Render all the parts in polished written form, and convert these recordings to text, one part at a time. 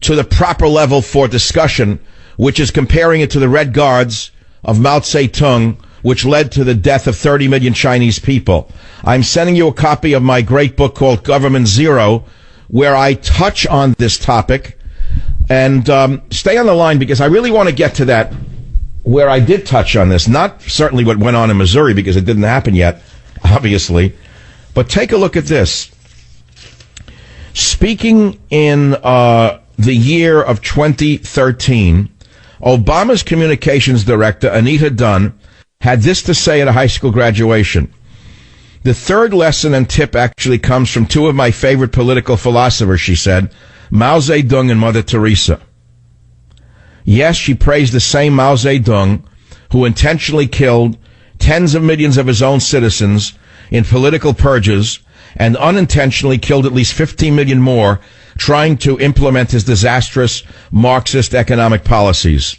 to the proper level for discussion, which is comparing it to the Red Guards of Mao Zedong, which led to the death of 30 million Chinese people. I'm sending you a copy of my great book called Government Zero, where I touch on this topic. And stay on the line, because I really want to get to that, where I did touch on this. Not certainly what went on in Missouri, because it didn't happen yet, obviously. But take a look at this. Speaking in the year of 2013, Obama's communications director, Anita Dunn, had this to say at a high school graduation. The third lesson and tip actually comes from two of my favorite political philosophers, she said, Mao Zedong and Mother Teresa. Yes, she praised the same Mao Zedong who intentionally killed tens of millions of his own citizens in political purges and unintentionally killed at least 15 million more trying to implement his disastrous Marxist economic policies.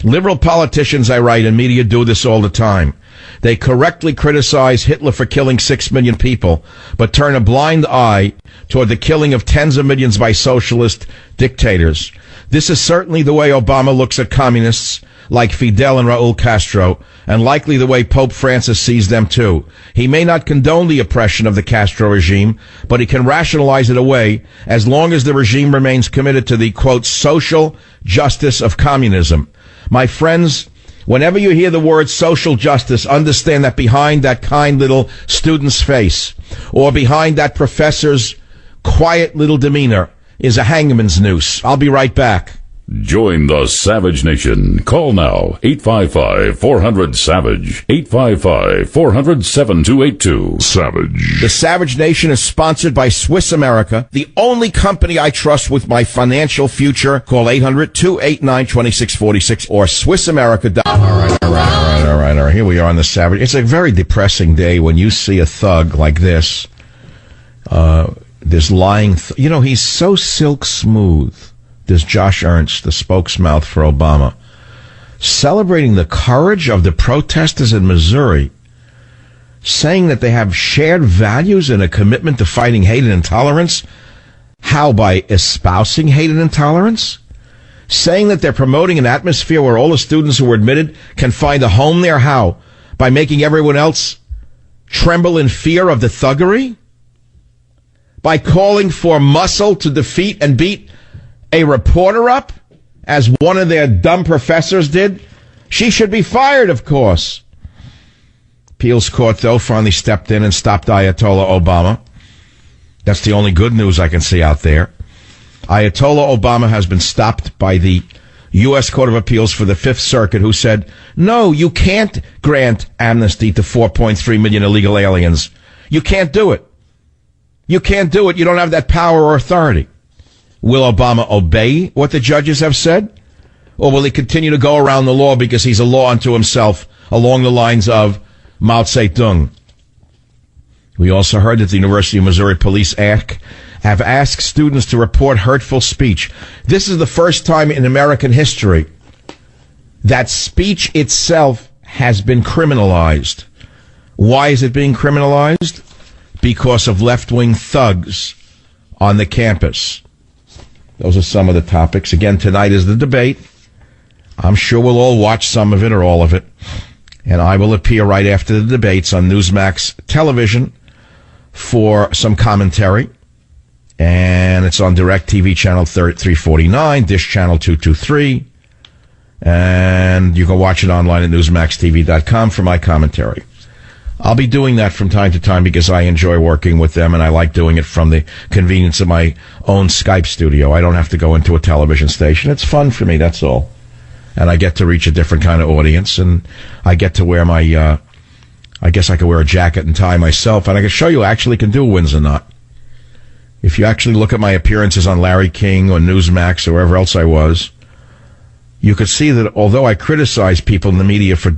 Liberal politicians, I write, and media do this all the time. They correctly criticize Hitler for killing 6 million people, but turn a blind eye toward the killing of tens of millions by socialist dictators. This is certainly the way Obama looks at communists like Fidel and Raul Castro, and likely the way Pope Francis sees them too. He may not condone the oppression of the Castro regime, but he can rationalize it away as long as the regime remains committed to the, quote, social justice of communism. My friends, whenever you hear the word social justice, understand that behind that kind little student's face, or behind that professor's quiet little demeanor, is a hangman's noose. I'll be right back. Join the Savage Nation. Call now, 855-400-SAVAGE, 855-400-7282. Savage. The Savage Nation is sponsored by Swiss America, the only company I trust with my financial future. Call 800-289-2646 or SwissAmerica.com. All right. Here we are on the Savage. It's a very depressing day when you see a thug like this. This lying, he's so silk smooth. This Josh Ernst, the spokesmouth for Obama, celebrating the courage of the protesters in Missouri, saying that they have shared values and a commitment to fighting hate and intolerance. How? By espousing hate and intolerance? Saying that they're promoting an atmosphere where all the students who were admitted can find a home there. How? By making everyone else tremble in fear of the thuggery? By calling for muscle to defeat and beat a reporter up, as one of their dumb professors did? She should be fired, of course. Appeals court, though, finally stepped in and stopped Ayatollah Obama. That's the only good news I can see out there. Ayatollah Obama has been stopped by the U.S. Court of Appeals for the Fifth Circuit, who said, no, you can't grant amnesty to 4.3 million illegal aliens. You can't do it. You can't do it. You don't have that power or authority. Will Obama obey what the judges have said? Or will he continue to go around the law because he's a law unto himself, along the lines of Mao Zedong? We also heard that the University of Missouri Police have asked students to report hurtful speech. This is the first time in American history that speech itself has been criminalized. Why is it being criminalized? Because of left-wing thugs on the campus. Those are some of the topics. Again, tonight is the debate. I'm sure we'll all watch some of it or all of it. And I will appear right after the debates on Newsmax television for some commentary. And it's on DirecTV channel 349, Dish channel 223. And you can watch it online at NewsmaxTV.com for my commentary. I'll be doing that from time to time because I enjoy working with them, and I like doing it from the convenience of my own Skype studio. I don't have to go into a television station. It's fun for me, that's all. And I get to reach a different kind of audience, and I get to wear my, I guess I could wear a jacket and tie myself, and I can show you I actually can do a Windsor knot. If you actually look at my appearances on Larry King or Newsmax or wherever else I was, you could see that although I criticize people in the media for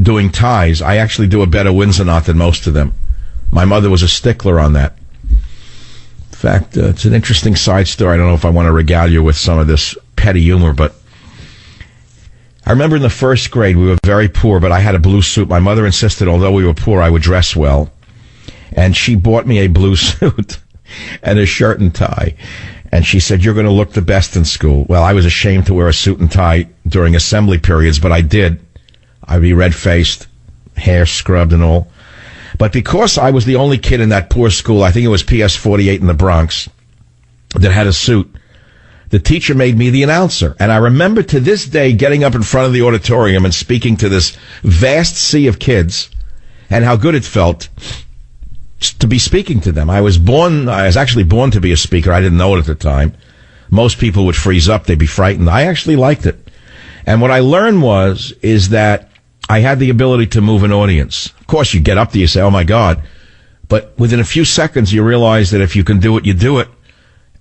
doing ties, I actually do a better Windsor knot than most of them. My mother was a stickler on that. In fact, it's an interesting side story. I don't know if I want to regale you with some of this petty humor, but I remember in the first grade, we were very poor, but I had a blue suit. My mother insisted, although we were poor, I would dress well. And she bought me a blue suit and a shirt and tie. And she said, "You're going to look the best in school." Well, I was ashamed to wear a suit and tie during assembly periods, but I did. I'd be red-faced, hair scrubbed and all. But because I was the only kid in that poor school, I think it was PS 48 in the Bronx, that had a suit, the teacher made me the announcer. And I remember to this day getting up in front of the auditorium and speaking to this vast sea of kids and how good it felt to be speaking to them. I was actually born to be a speaker. I didn't know it at the time. Most people would freeze up. They'd be frightened. I actually liked it. And what I learned is that I had the ability to move an audience. Of course, you get up there, you say, "Oh my God." But within a few seconds, you realize that if you can do it, you do it.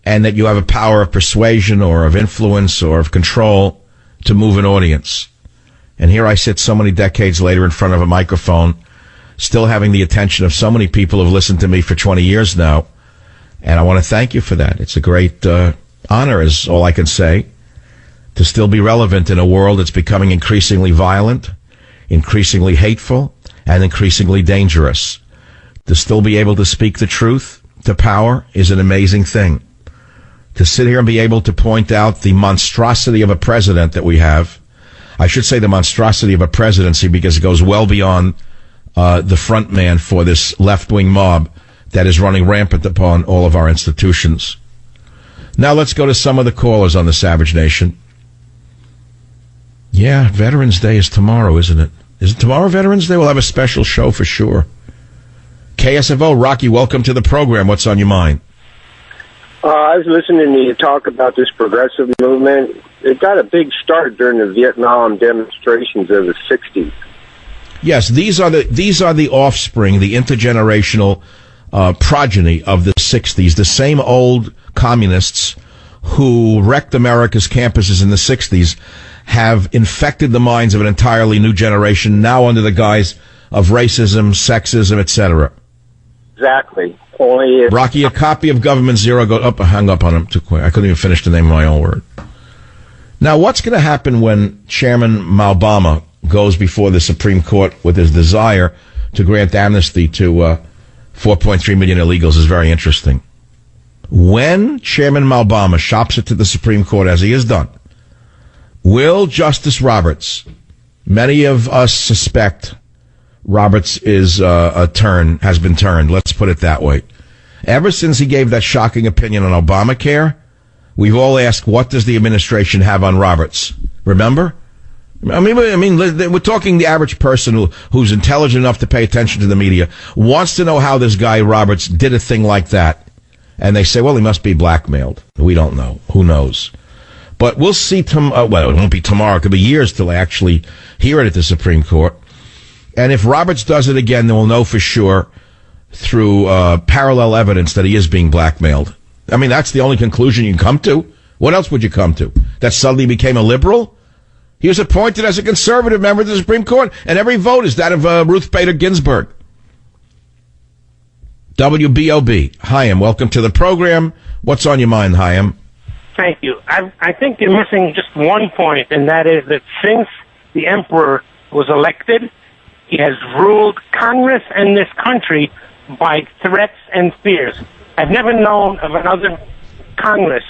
And that you have a power of persuasion or of influence or of control to move an audience. And here I sit so many decades later in front of a microphone, still having the attention of so many people who've listened to me for 20 years now. And I want to thank you for that. It's a great honor, is all I can say, to still be relevant in a world that's becoming increasingly violent, increasingly hateful, and increasingly dangerous. To still be able to speak the truth to power is an amazing thing. To sit here and be able to point out the monstrosity of a president that we have, I should say the monstrosity of a presidency because it goes well beyond the front man for this left-wing mob that is running rampant upon all of our institutions. Now let's go to some of the callers on the Savage Nation. Yeah, Veterans Day is tomorrow, isn't it? Is it tomorrow, Veterans Day? We'll have a special show for sure. KSFO, Rocky, welcome to the program. What's on your mind? I was listening to you talk about this progressive movement. It got a big start during the Vietnam demonstrations of the 60s. Yes, these are the offspring, the intergenerational progeny of the 60s, the same old communists who wrecked America's campuses in the 60s have infected the minds of an entirely new generation, now under the guise of racism, sexism, etc. Exactly. Only Rocky, a copy of Government Zero goes up. I hung up on him too quick. I couldn't even finish the name of my own word. Now, what's going to happen when Chairman Malbama goes before the Supreme Court with his desire to grant amnesty to 4.3 million illegals is very interesting. When Chairman Malbama shops it to the Supreme Court, as he has done, will Justice Roberts, many of us suspect Roberts is has been turned, let's put it that way. Ever since he gave that shocking opinion on Obamacare, we've all asked, what does the administration have on Roberts? Remember? I mean, we're talking the average person who's intelligent enough to pay attention to the media, wants to know how this guy Roberts did a thing like that. And they say, well, he must be blackmailed. We don't know. Who knows? But we'll see. Well, it won't be tomorrow. It could be years till I actually hear it at the Supreme Court. And if Roberts does it again, then we'll know for sure through parallel evidence that he is being blackmailed. I mean, that's the only conclusion you can come to. What else would you come to? That suddenly became a liberal? He was appointed as a conservative member of the Supreme Court, and every vote is that of Ruth Bader Ginsburg. WBOB. Chaim, welcome to the program. What's on your mind, Chaim? Thank you. I think you're missing just one point, and that is that since the emperor was elected, he has ruled Congress and this country by threats and fears. I've never known of another Congress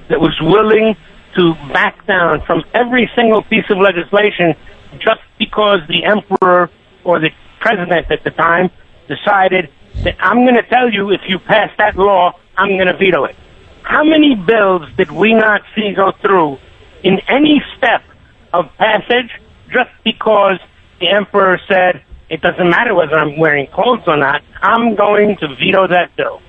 that was willing to back down from every single piece of legislation just because the emperor or the president at the time decided that I'm going to tell you if you pass that law, I'm going to veto it. How many bills did we not see go through in any step of passage just because the emperor said, it doesn't matter whether I'm wearing clothes or not, I'm going to veto that bill?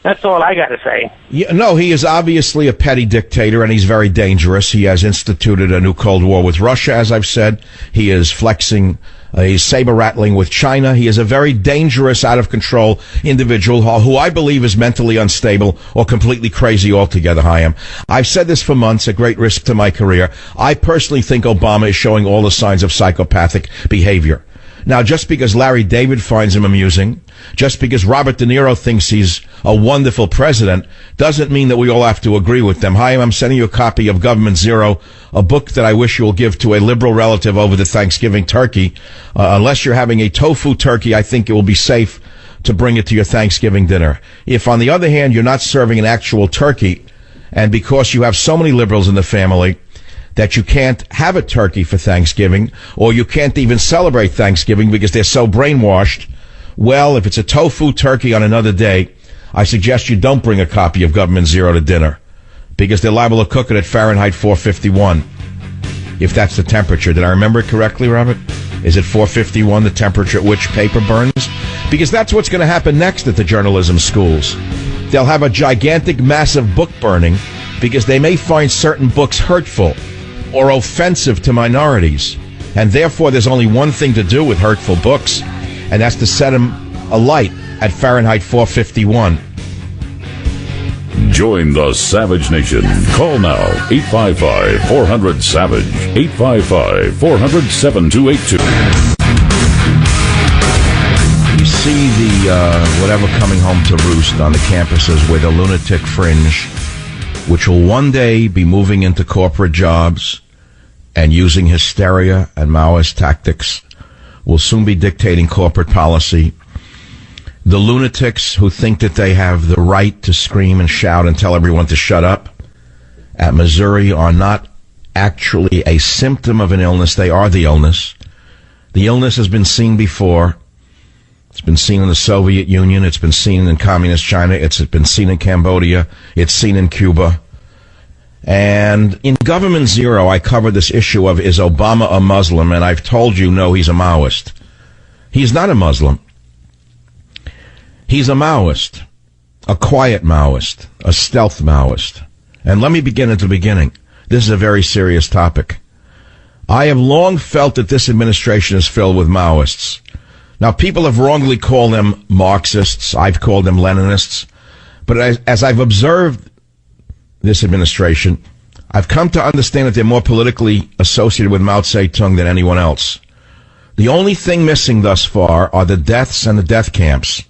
That's all I got to say. Yeah, no, he is obviously a petty dictator, and he's very dangerous. He has instituted a new Cold War with Russia, as I've said. He is flexing, he's saber-rattling with China. He is a very dangerous, out-of-control individual who I believe is mentally unstable or completely crazy altogether, Chaim. I've said this for months, at great risk to my career. I personally think Obama is showing all the signs of psychopathic behavior. Now, just because Larry David finds him amusing, just because Robert De Niro thinks he's a wonderful president, doesn't mean that we all have to agree with them. Hi, I'm sending you a copy of Government Zero, a book that I wish you will give to a liberal relative over the Thanksgiving turkey. Unless you're having a tofu turkey, I think it will be safe to bring it to your Thanksgiving dinner. If, on the other hand, you're not serving an actual turkey, and because you have so many liberals in the family that you can't have a turkey for Thanksgiving, or you can't even celebrate Thanksgiving because they're so brainwashed, well, if it's a tofu turkey on another day, I suggest you don't bring a copy of Government Zero to dinner, because they're liable to cook it at Fahrenheit 451, if that's the temperature. Did I remember it correctly, Robert? Is it 451, the temperature at which paper burns? Because that's what's going to happen next at the journalism schools. They'll have a gigantic, massive book burning because they may find certain books hurtful or offensive to minorities. And therefore, there's only one thing to do with hurtful books, and that's to set them alight at Fahrenheit 451. Join the Savage Nation. Call now, 855-400-SAVAGE, 855-400-7282. You see the whatever coming home to roost on the campuses where the lunatic fringe, which will one day be moving into corporate jobs and using hysteria and Maoist tactics, will soon be dictating corporate policy. The lunatics who think that they have the right to scream and shout and tell everyone to shut up at Missouri are not actually a symptom of an illness. They are the illness. The illness has been seen before. It's been seen in the Soviet Union. It's been seen in communist China. It's been seen in Cambodia. It's seen in Cuba. And in Government Zero, I covered this issue of, is Obama a Muslim? And I've told you, no, he's a Maoist. He's not a Muslim. He's a Maoist, a quiet Maoist, a stealth Maoist. And let me begin at the beginning. This is a very serious topic. I have long felt that this administration is filled with Maoists. Now, people have wrongly called them Marxists. I've called them Leninists. But as I've observed this administration, I've come to understand that they're more politically associated with Mao Zedong than anyone else. The only thing missing thus far are the deaths and the death camps.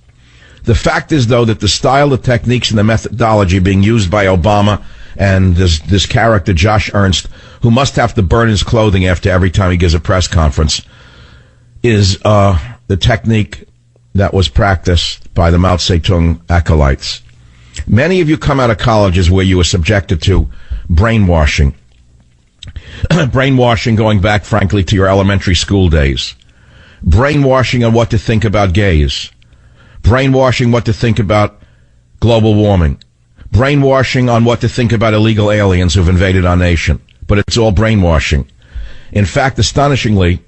The fact is, though, that the style, the techniques, and the methodology being used by Obama and this character, Josh Ernst, who must have to burn his clothing after every time he gives a press conference, is the technique that was practiced by the Mao Zedong acolytes. Many of you come out of colleges where you were subjected to brainwashing. Brainwashing going back, frankly, to your elementary school days. Brainwashing on what to think about gays. Brainwashing what to think about global warming. Brainwashing on what to think about illegal aliens who've invaded our nation. But it's all brainwashing. In fact, astonishingly,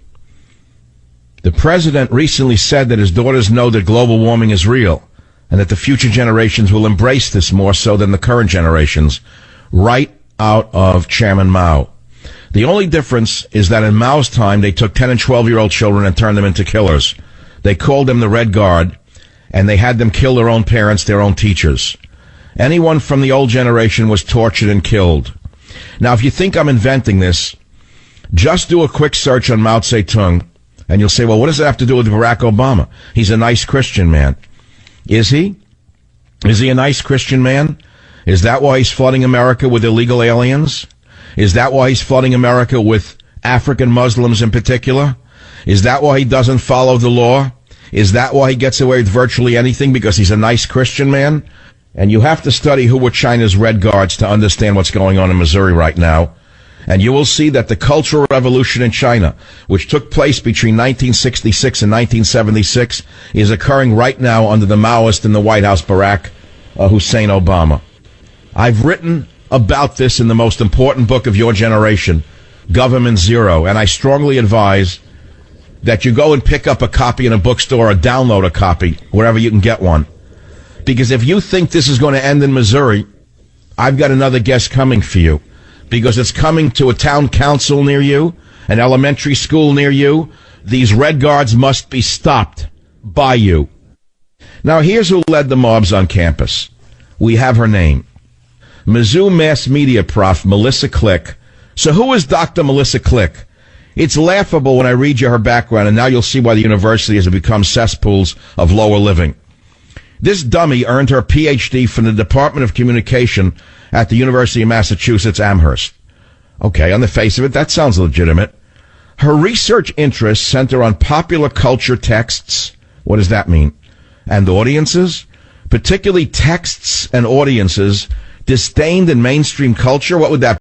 the president recently said that his daughters know that global warming is real and that the future generations will embrace this more so than the current generations, right out of Chairman Mao. The only difference is that in Mao's time, they took 10 and 12-year-old children and turned them into killers. They called them the Red Guard, and they had them kill their own parents, their own teachers. Anyone from the old generation was tortured and killed. Now, if you think I'm inventing this, just do a quick search on Mao Zedong, and you'll say, well, what does it have to do with Barack Obama? He's a nice Christian man. Is he? Is he a nice Christian man? Is that why he's flooding America with illegal aliens? Is that why he's flooding America with African Muslims in particular? Is that why he doesn't follow the law? Is that why he gets away with virtually anything? Because he's a nice Christian man? And you have to study who were China's Red Guards to understand what's going on in Missouri right now. And you will see that the Cultural Revolution in China, which took place between 1966 and 1976, is occurring right now under the Maoist in the White House, Barack Hussein Obama. I've written about this in the most important book of your generation, Government Zero, and I strongly advise that you go and pick up a copy in a bookstore or download a copy, wherever you can get one. Because if you think this is going to end in Missouri, I've got another guest coming for you. Because it's coming to a town council near you, an elementary school near you. These Red Guards must be stopped by you. Now, here's who led the mobs on campus. We have her name. Mizzou mass media prof, Melissa Click. So who is Dr. Melissa Click? It's laughable when I read you her background, and now you'll see why the university has become cesspools of lower living. This dummy earned her Ph.D. from the Department of Communication at the University of Massachusetts, Amherst. Okay, on the face of it, that sounds legitimate. Her research interests center on popular culture texts. What does that mean? And audiences, particularly texts and audiences disdained in mainstream culture, what would that